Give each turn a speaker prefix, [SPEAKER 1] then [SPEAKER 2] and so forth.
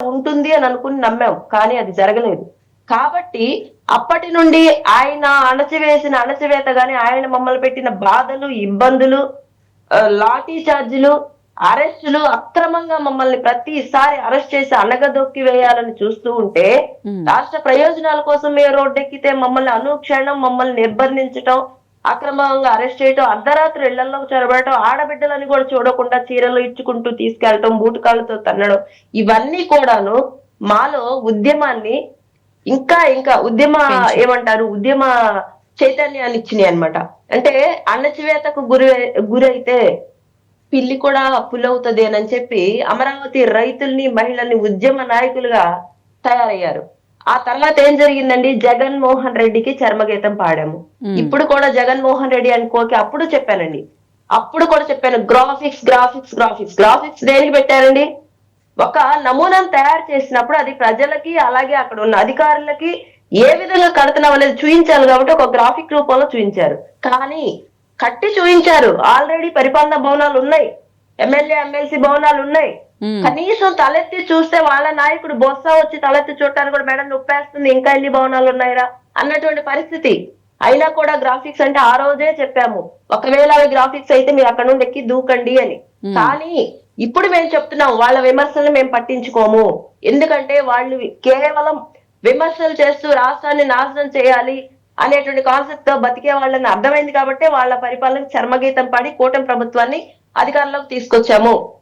[SPEAKER 1] ఉంటుంది అని అనుకుని నమ్మాం. కానీ అది జరగలేదు. కాబట్టి అప్పటి నుండి ఆయన అణచివేసిన అణచివేత గాని, ఆయన మమ్మల్ని పెట్టిన బాధలు, ఇబ్బందులు, లాఠీ చార్జులు, అరెస్టులు అక్రమంగా మమ్మల్ని ప్రతిసారి అరెస్ట్ చేసి అణగదొక్కి వేయాలని చూస్తూ ఉంటే,
[SPEAKER 2] హ్మ్.
[SPEAKER 1] రాష్ట్ర ప్రయోజనాల కోసం మేము రోడ్డెక్కితే మమ్మల్ని అనుక్షణం మమ్మల్ని నిర్బంధించటం, అక్రమంగా అరెస్ట్ చేయటం, అర్ధరాత్రి ఇళ్లల్లోకి చొరబడటం, ఆడబిడ్డలని కూడా చూడకుండా చీరలు ఇచ్చుకుంటూ తీసుకెళ్ళటం, బూటకాళ్ళతో తన్నడం, ఇవన్నీ కూడాను మాలో ఉద్యమాన్ని ఇంకా ఉద్యమ
[SPEAKER 2] పెంచి.
[SPEAKER 1] ఏమంటారు? ఉద్యమ చైతన్యాన్ని ఇచ్చినియన్నమాట. అంటే అణచివేతకు గురైతే పిల్లి కూడా పులవుతదేనని చెప్పి అమరావతి రైతుల్ని, మహిళల్ని ఉద్యమ నాయకులుగా తయారయ్యారు. ఆ తర్వాత ఏం జరిగిందండి? జగన్మోహన్ రెడ్డికి చర్మగీతం పాడాము.
[SPEAKER 2] హ్మ్.
[SPEAKER 1] ఇప్పుడు కూడా జగన్మోహన్ రెడ్డి అనుకోకి అప్పుడు చెప్పానండి. అప్పుడు కూడా చెప్పాను. Graphics, graphics, graphics. గ్రాఫిక్స్ దేనికి పెట్టారండి? ఒక నమూనాను తయారు చేసినప్పుడు అది ప్రజలకి, అలాగే అక్కడ ఉన్న అధికారులకి ఏ విధంగా కడుతున్నాం అనేది చూయించాలి కాబట్టి ఒక గ్రాఫిక్ రూపంలో చూయించారు. కానీ కట్టి చూయించారు. ఆల్రెడీ పరిపాలనా భవనాలున్నాయి. MLA, MLC భవనాలున్నాయి.
[SPEAKER 2] హ్మ్.
[SPEAKER 1] కనీసం తలెత్తి చూస్తే వాళ్ళ నాయకుడు బొత్స వచ్చి తలెత్తి చూడటానికి కూడా మేడం నొప్పేస్తుంది, ఇంకా ఎన్ని భవనాలున్నాయిరా అన్నటువంటి పరిస్థితి. అయినా కూడా గ్రాఫిక్స్ అంటే ఆ రోజే చెప్పాము. ఒకవేళ అవి గ్రాఫిక్స్ అయితే మీరు అక్కడ నుండి ఎక్కి దూకండి అని.
[SPEAKER 2] హ్మ్.
[SPEAKER 1] కానీ ఇప్పుడు మేము చెప్తున్నాం వాళ్ళ విమర్శలను మేము పట్టించుకోము. ఎందుకంటే వాళ్ళు కేవలం విమర్శలు చేస్తూ రాష్ట్రాన్ని నాశనం చేయాలి అనేటువంటి కాన్సెప్ట్ తో బతికే వాళ్ళని అర్థమైంది కాబట్టే వాళ్ళ పరిపాలనకు చర్మగీతం పాడి కూటమి ప్రభుత్వాన్ని అధికారంలోకి తీసుకొచ్చాము.